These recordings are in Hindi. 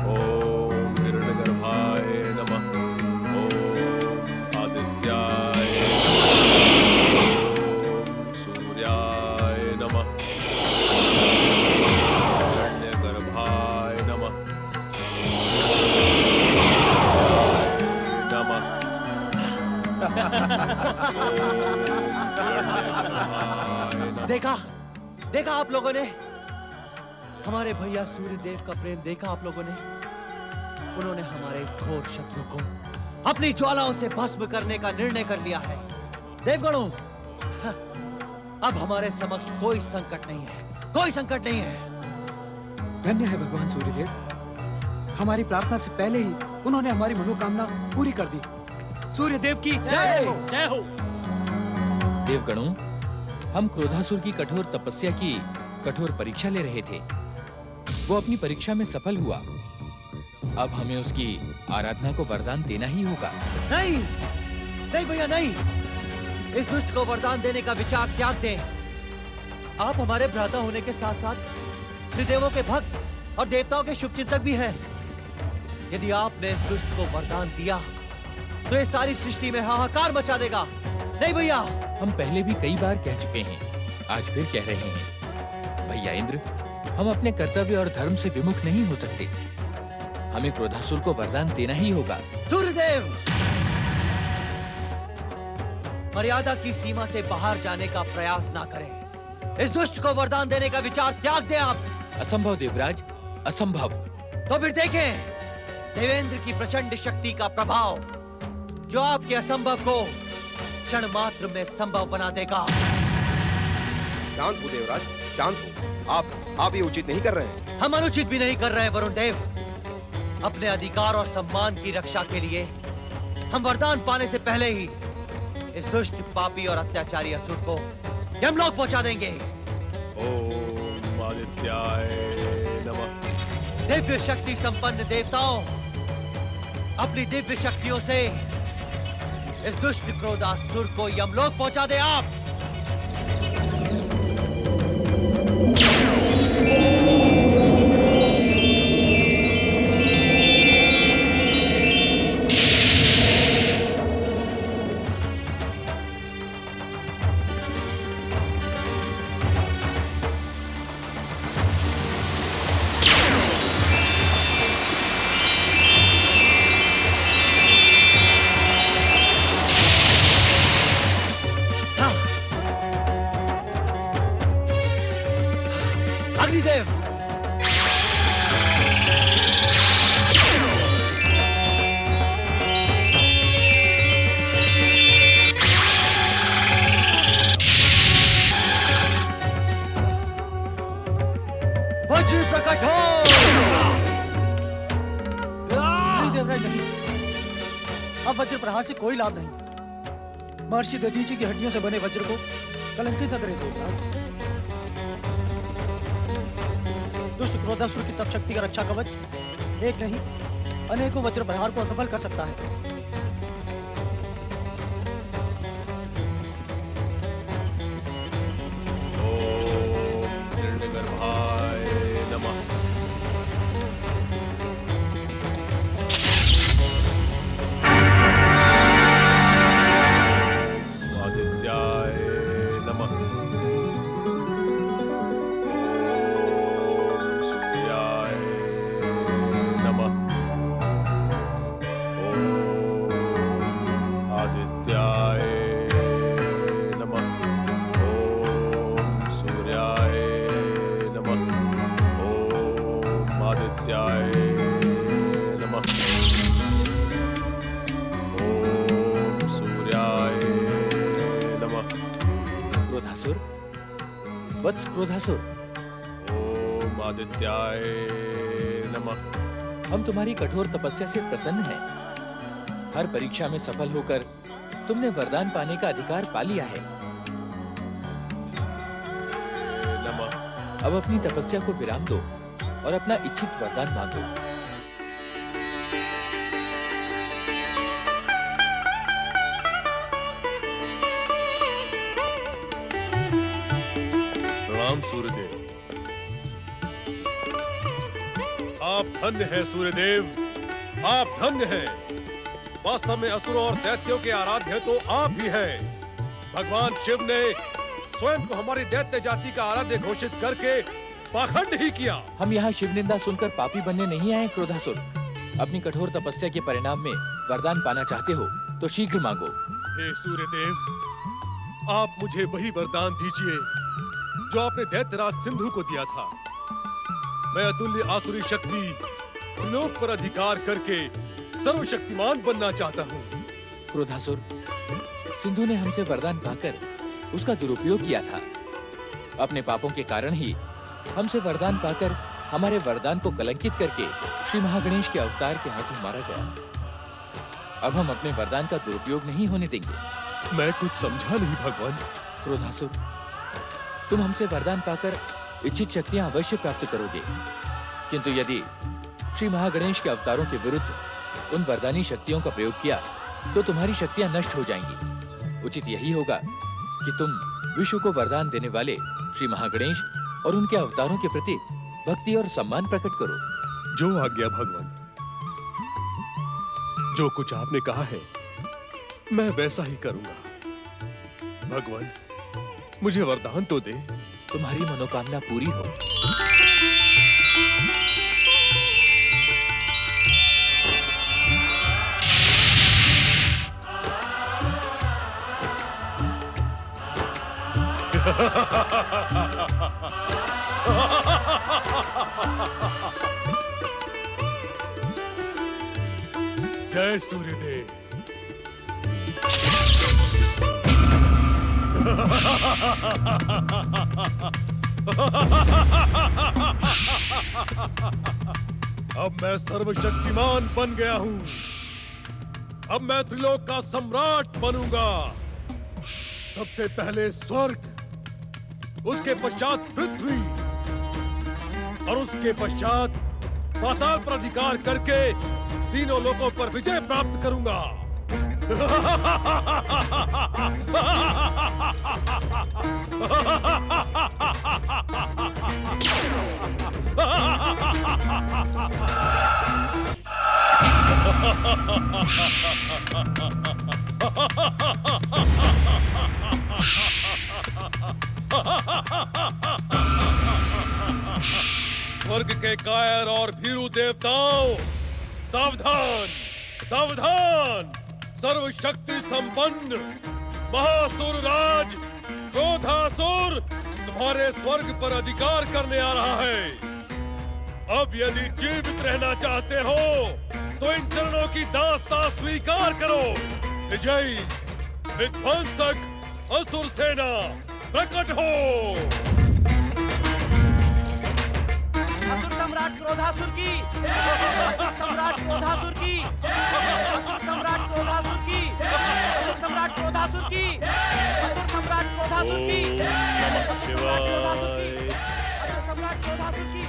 ओम हिरण्यगर्भाय नमः। ओम आदित्याय नमः। ओम सूर्याय नमः। हिरण्यगर्भाय नमः। नमः। देखा देखा आप लोगों ने, हमारे भैया सूर्य देव का प्रेम देखा आप लोगों ने। उन्होंने हमारे इस घोर शत्रु को अपनी ज्वालाओं से भस्म करने का निर्णय कर लिया है। देवगणों, अब हमारे समक्ष कोई संकट नहीं है, कोई संकट नहीं है। धन्य है भगवान सूर्यदेव, हमारी प्रार्थना से पहले ही उन्होंने हमारी मनोकामना पूरी कर दी। सूर्यदेव की जय हो, जय हो। देवगणों, हम क्रोधासुर की कठोर तपस्या की कठोर परीक्षा ले रहे थे। वो अपनी परीक्षा में सफल हुआ। अब हमें उसकी आराधना को वरदान देना ही होगा। नहीं नहीं भैया नहीं, इस दुष्ट को वरदान देने का विचार त्याग दें। आप हमारे भ्राता होने के साथ साथ त्रिदेवों के भक्त और देवताओं के शुभचिंतक भी हैं। यदि आपने इस दुष्ट को वरदान दिया तो ये सारी सृष्टि में हाहाकार मचा देगा। नहीं भैया, हम पहले भी कई बार कह चुके हैं, आज फिर कह रहे हैं। भैया इंद्र, हम अपने कर्तव्य और धर्म से विमुख नहीं हो सकते। हमें क्रोधासुर को वरदान देना ही होगा। सूर्यदेव, मर्यादा की सीमा से बाहर जाने का प्रयास ना करें। इस दुष्ट को वरदान देने का विचार त्याग दें आप। असंभव देवराज, असंभव। तो फिर देखें देवेंद्र की प्रचंड शक्ति का प्रभाव, जो आपके असंभव को क्षण मात्र में संभव बना देगा। शांत हो देवराज, शांत हो। आप ये उचित नहीं कर रहे हैं। हम अनुचित भी नहीं कर रहे हैं वरुण देव। अपने अधिकार और सम्मान की रक्षा के लिए हम वरदान पाने से पहले ही इस दुष्ट, पापी और अत्याचारी असुर को यमलोक पहुंचा देंगे। ओम आदित्याय नमः। दिव्य शक्ति संपन्न देवताओं, अपनी दिव्य शक्तियों से इस दुष्ट क्रोधासुर को यमलोक पहुंचा दे आप। अग्निदेव, वज्र प्रकट हो। नहीं देवराज नहीं, अब वज्र प्रहार से कोई लाभ नहीं। महर्षि दधीचि की हड्डियों से बने वज्र को कलंकित न करे देवराज। दुष्ट क्रोधासुर की तप शक्ति का रक्षा कवच एक नहीं, अनेकों वज्र प्रहार को असफल कर सकता है। ओम हिरण्यगर्भाय नमः। आदित्याय नमः। ओम सूर्याय नमः। ओम आदित्याय नमः। ओम सूर्याय नमः। ओम आदित्याय नमः। ओम सूर्याय नमः। क्रोधासुर, वत्स क्रोधासुर, ओम आदित्याय नमः। हम तुम्हारी कठोर तपस्या से प्रसन्न हैं। हर परीक्षा में सफल होकर तुमने वरदान पाने का अधिकार पा लिया है। नमः। अब अपनी तपस्या को विराम दो और अपना इच्छित वरदान मांगो। प्रणाम सूर्यदेव। आप धन्य हैं सूर्यदेव, आप धन्य हैं। वास्तव में असुरों और दैत्यों के आराध्य तो आप ही हैं। भगवान शिव ने स्वयं को हमारी दैत्य जाति का आराध्य घोषित करके पाखंड ही किया। हम यहाँ शिव निंदा सुनकर पापी बनने नहीं आए क्रोधासुर। अपनी कठोर तपस्या के परिणाम में वरदान पाना चाहते हो तो शीघ्र मांगो। हे सूर्यदेव, आप मुझे वही वरदान दीजिए जो आपने दैत्यराज सिंधु को दिया था। मैं अतुल्य आसुरी शक्ति लोक पर अधिकार करके सर्वशक्तिमान बनना चाहता हूँ। क्रोधासुर, सिंधु ने हमसे वरदान पाकर उसका दुरुपयोग किया था। अपने पापों के कारण ही हमसे वरदान पाकर हमारे वरदान को कलंकित करके श्री महागणेश के अवतार के हाथों मारा गया। अब हम अपने वरदान का दुरुपयोग नहीं होने देंगे। मैं कुछ समझा नहीं भगवान। क्रोधासुर, तुम हमसे वरदान पाकर इच्छित शक्तियां अवश्य प्राप्त करोगे, किंतु यदि श्री महागणेश के अवतारों के विरुद्ध उन वरदानी शक्तियों का प्रयोग किया तो तुम्हारी शक्तियां नष्ट हो जाएंगी। उचित यही होगा कि तुम विश्व को वरदान देने वाले श्री महागणेश और उनके अवतारों के प्रति भक्ति और सम्मान प्रकट करो। जो आज्ञा भगवान। जो कुछ आपने कहा है मैं वैसा ही करूंगा। भगवान, मुझे वरदान तो दे। तुम्हारी मनोकामना पूरी हो। जय सूर्यदेव। अब मैं सर्वशक्तिमान बन गया हूं। अब मैं त्रिलोक का सम्राट बनूंगा। सबसे पहले स्वर्ग, उसके पश्चात पृथ्वी और उसके पश्चात पाताल पर अधिकार करके तीनों लोकों पर विजय प्राप्त करूंगा। स्वर्ग के कायर और भीरू देवताओं, सावधान सावधान। सर्वशक्ति संपन्न महासुर राज क्रोधासुर तुम्हारे स्वर्ग पर अधिकार करने आ रहा है। अब यदि जीवित रहना चाहते हो तो इन चरणों की दास्तां स्वीकार करो। विजयी विध्वंसक असुर सेना प्रकट हो। असुर सम्राट क्रोधासुर की, असुर सम्राट क्रोधासुर की, असुर सम्राट क्रोधासुर की, असुर सम्राट क्रोधासुर की, असुर सम्राट क्रोधासुर की, नमः शिवाय। असुर सम्राट क्रोधासुर की।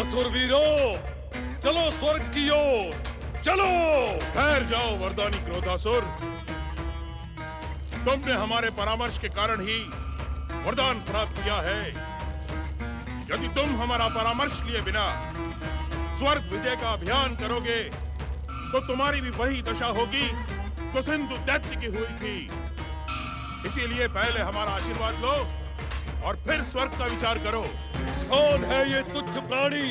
असुर वीरों, चलो स्वर्ग की ओर चलो। ठहर जाओ वरदानी क्रोधासुर। तुमने हमारे परामर्श के कारण ही वरदान प्राप्त किया है। यदि तुम हमारा परामर्श लिए बिना स्वर्ग विजय का अभियान करोगे तो तुम्हारी भी वही दशा होगी जो सिंधु दैत्य की हुई थी। इसीलिए पहले हमारा आशीर्वाद लो और फिर स्वर्ग का विचार करो। कौन है ये तुच्छ प्राणी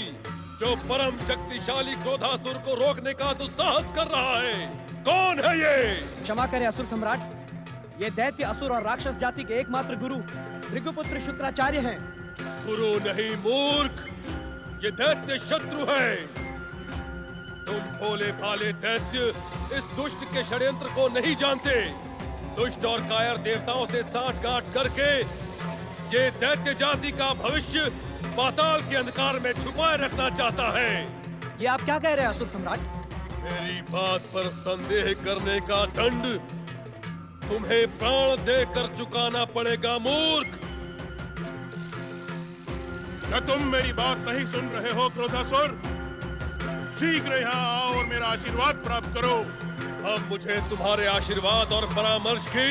जो परम शक्तिशाली क्रोधासुर को रोकने का दुस्साहस कर रहा है? कौन है ये? क्षमा करें असुर सम्राट, ये दैत्य असुर और राक्षस जाति के एकमात्र गुरु भृगुपुत्र शुक्राचार्य हैं। गुरु नहीं मूर्ख, ये दैत्य शत्रु है। तुम भोले भाले दैत्य इस दुष्ट के षड्यंत्र को नहीं जानते। दुष्ट और कायर देवताओं से साठगांठ करके ये दैत्य जाति का भविष्य पाताल के अंधकार में छुपाए रखना चाहता है। ये आप क्या कह रहे हैं असुर सम्राट? मेरी बात पर संदेह करने का दंड तुम्हें प्राण देकर चुकाना पड़ेगा मूर्ख। क्या तुम मेरी बात नहीं सुन रहे हो क्रोधासुर? शीघ्र यहाँ आओ और मेरा आशीर्वाद प्राप्त करो। अब मुझे तुम्हारे आशीर्वाद और परामर्श की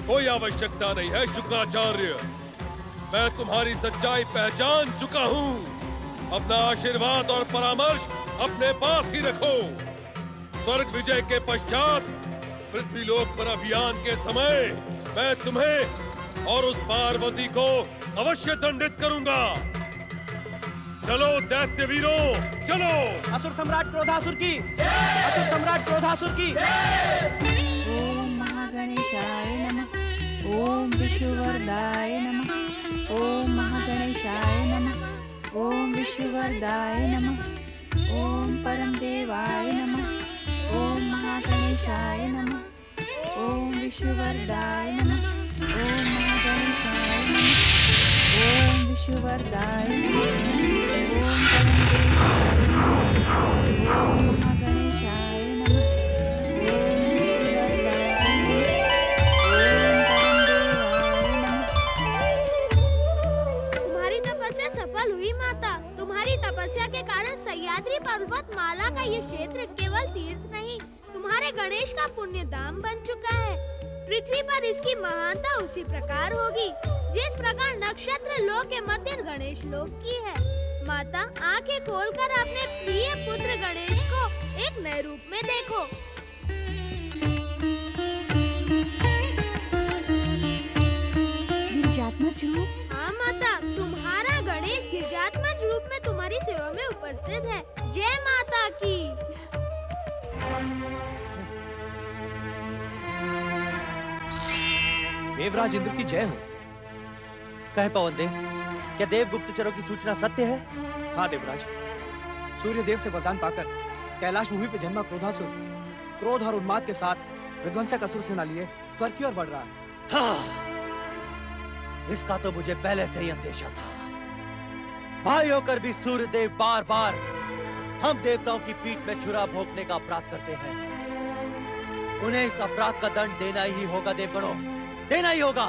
कोई आवश्यकता नहीं है शुक्राचार्य। मैं तुम्हारी सच्चाई पहचान चुका हूँ। अपना आशीर्वाद और परामर्श अपने पास ही रखो। स्वर्ग विजय के पश्चात पृथ्वीलोक पर अभियान के समय मैं तुम्हें और उस पार्वती को अवश्य दंडित करूंगा। चलो दैत्य वीरों, चलो। असुर सम्राट क्रोधासुर की, असुर सम्राट क्रोधासुर की। ओम महागणेशाय नमः। ओम विष्णुवरदाय नमः। ओम महागणेशाय नमः। ओम विष्णुवरदाय नमः। ओम परमदेवाय नमः। ओम महागणेशाय नमः। ओम विष्णुवरदाय नमः। ओम महागणेशाय नमः। ओम विष्णुवरदाय नमः। ओम परमदेवाय नमः। ओम महागणेशाय नमः। ओम विष्णुवरदाय नमः। तुम्हारी तपस्या सफल हुई माता। तुम्हारी तपस्या के कारण सह्याद्री पर्वत माला का ये क्षेत्र केवल तीर्थ नहीं, तुम्हारे गणेश का पुण्य धाम बन चुका है। पृथ्वी पर इसकी महानता उसी प्रकार होगी जिस प्रकार नक्षत्र लोक के मध्य गणेश लोक की है। माता, आंखें खोलकर अपने प्रिय पुत्र गणेश को एक नए रूप में देखो। गिरिजात्मज रूप। हाँ माता, तुम्हारा गणेश गिरिजात्मज रूप में तुम्हारी सेवा में उपस्थित है। जय माता की। देवराज इंद्र की जय हो। कहे पवन देव, क्या देव गुप्तचरों की सूचना सत्य है? हाँ देवराज, सूर्य देव से वरदान पाकर कैलाश भूमि पे जन्मा क्रोधासुर क्रोध और उन्माद के साथ विध्वंसक असुर सेना लिए स्वर्ग की ओर बढ़ रहा है। हाँ, इसका तो मुझे पहले से ही अंदेशा था। भाई होकर भी सूर्य देव बार बार हम देवताओं की पीठ में छुरा भोंकने का अपराध करते हैं। उन्हें इस अपराध का दंड देना ही होगा देवगणों, देना ही होगा।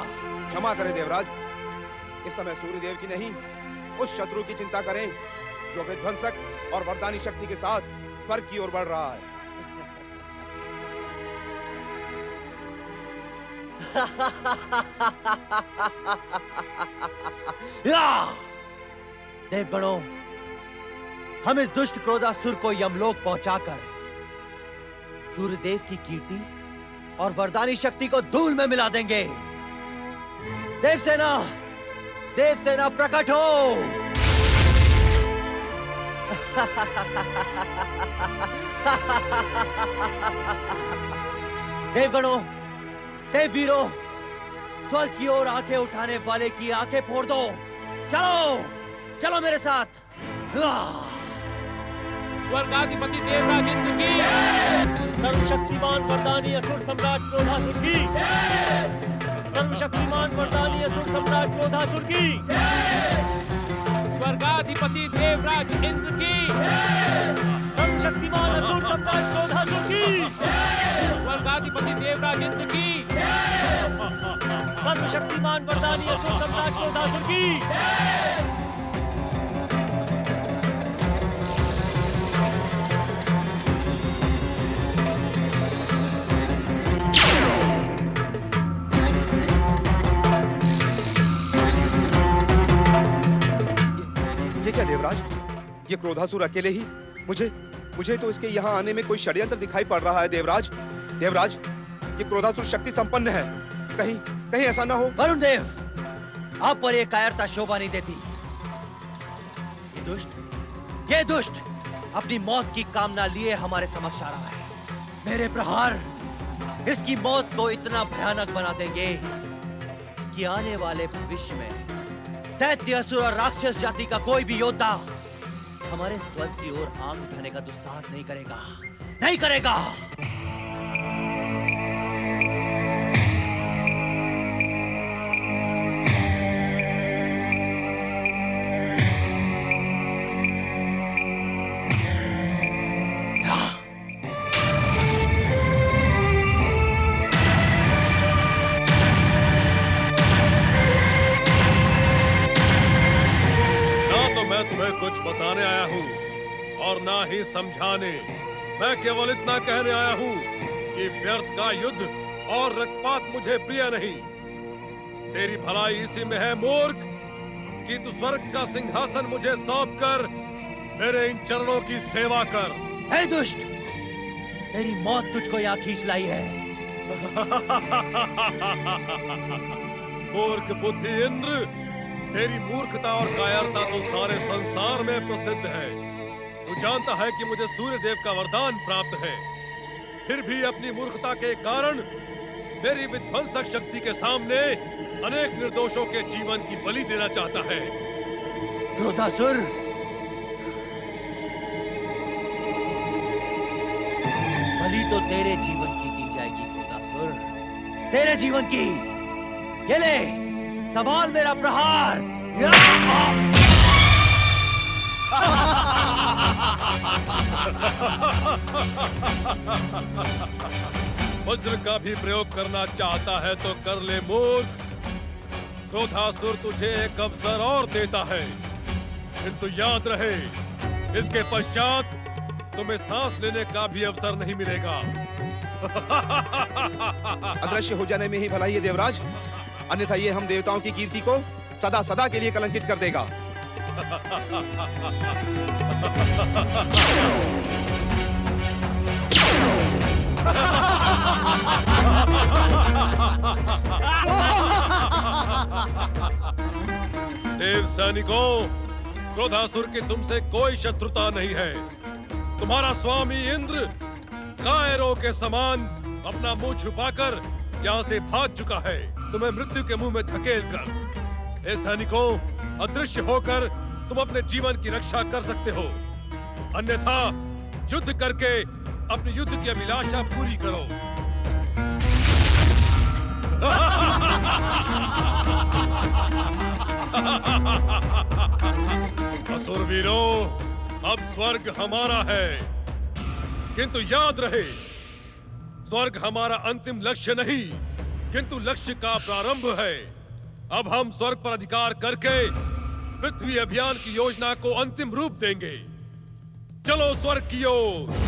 क्षमा करें देवराज, इस समय सूर्यदेव की नहीं उस शत्रु की चिंता करें जो विध्वंसक और वरदानी शक्ति के साथ स्वर्ग की ओर बढ़ रहा है। देवगणों, हम इस दुष्ट क्रोधासुर को यमलोक पहुंचाकर सूर्यदेव की कीर्ति और वरदानी शक्ति को धूल में मिला देंगे। देवसेना, देवसेना प्रकट हो। देवगणों, देववीरों, स्वर्ग की ओर आंखें उठाने वाले की आंखें फोड़ दो। चलो, चलो मेरे साथ। स्वर्गाधिपति देवराज इंद्र की, सर्वशक्तिमान वरदानी असुर सम्राट क्रोधासुर की, सर्वशक्तिमान वरदानी असुर सम्राट क्रोधासुर की, स्वर्गाधिपति देवराज इंद्र की, सर्वशक्तिमान असुर सम्राट क्रोधासुर की, स्वर्गाधिपति देवराज इंद्र की, सर्वशक्तिमान वरदानी असुर सम्राट क्रोधासुर की। ये क्या देवराज, ये क्रोधासुर अकेले ही? मुझे तो इसके यहाँ आने में कोई षड्यंत्र दिखाई पड़ रहा है देवराज। देवराज, ये क्रोधासुर शक्ति संपन्न है, कहीं ऐसा ना हो। वरुण देव, आप पर ये कायरता शोभा नहीं देती। ये दुष्ट अपनी मौत की कामना लिए हमारे समक्ष आ रहा है। मेरे प्रहार इसकी मौत को इतना भयानक बना देंगे कि आने वाले भविष्य में दैत्य, असुर और राक्षस जाति का कोई भी योद्धा हमारे स्वर्ग की ओर आंख उठाने का दुस्साहस नहीं करेगा, नहीं करेगा। कुछ बताने आया हूँ और ना ही समझाने। मैं केवल इतना कहने आया हूँ कि व्यर्थ का युद्ध और रक्तपात मुझे प्रिय नहीं। तेरी भलाई इसी में है मूर्ख कि तू स्वर्ग का सिंहासन मुझे सौंपकर मेरे इन चरणों की सेवा कर। हे दुष्ट, तेरी मौत तुझको यहाँ खींच लाई है। मूर्ख बुद्धि इंद्र, तेरी मूर्खता और कायरता तो सारे संसार में प्रसिद्ध है। तू जानता है कि मुझे सूर्य देव का वरदान प्राप्त है, फिर भी अपनी मूर्खता के कारण मेरी विध्वंसक शक्ति के सामने अनेक निर्दोषों के जीवन की बलि देना चाहता है। क्रोधासुर, बलि तो तेरे जीवन की दी जाएगी क्रोधासुर, तेरे जीवन की। ये ले, संभाल मेरा प्रहार। वज्र का भी प्रयोग करना चाहता है तो कर ले मूर्ख। क्रोधासुर तुझे एक अवसर और देता है, किंतु याद रहे, इसके पश्चात तुम्हें सांस लेने का भी अवसर नहीं मिलेगा। अदृश्य हो जाने में ही भलाई है देवराज, अन्यथा ये हम देवताओं की कीर्ति को सदा सदा के लिए कलंकित कर देगा। देव सैनिकों, क्रोधासुर की तुमसे कोई शत्रुता नहीं है। तुम्हारा स्वामी इंद्र कायरों के समान अपना मुंह छुपाकर यहाँ से भाग चुका है, तुम्हें मृत्यु के मुंह में धकेल कर। हे सैनिकों, अदृश्य होकर तुम अपने जीवन की रक्षा कर सकते हो, अन्यथा युद्ध करके अपनी युद्ध की अभिलाषा पूरी करो। असुरवीरों, अब स्वर्ग हमारा है, किंतु याद रहे, स्वर्ग हमारा अंतिम लक्ष्य नहीं, किंतु लक्ष्य का प्रारंभ है। अब हम स्वर्ग पर अधिकार करके पृथ्वी अभियान की योजना को अंतिम रूप देंगे। चलो स्वर्ग की ओर।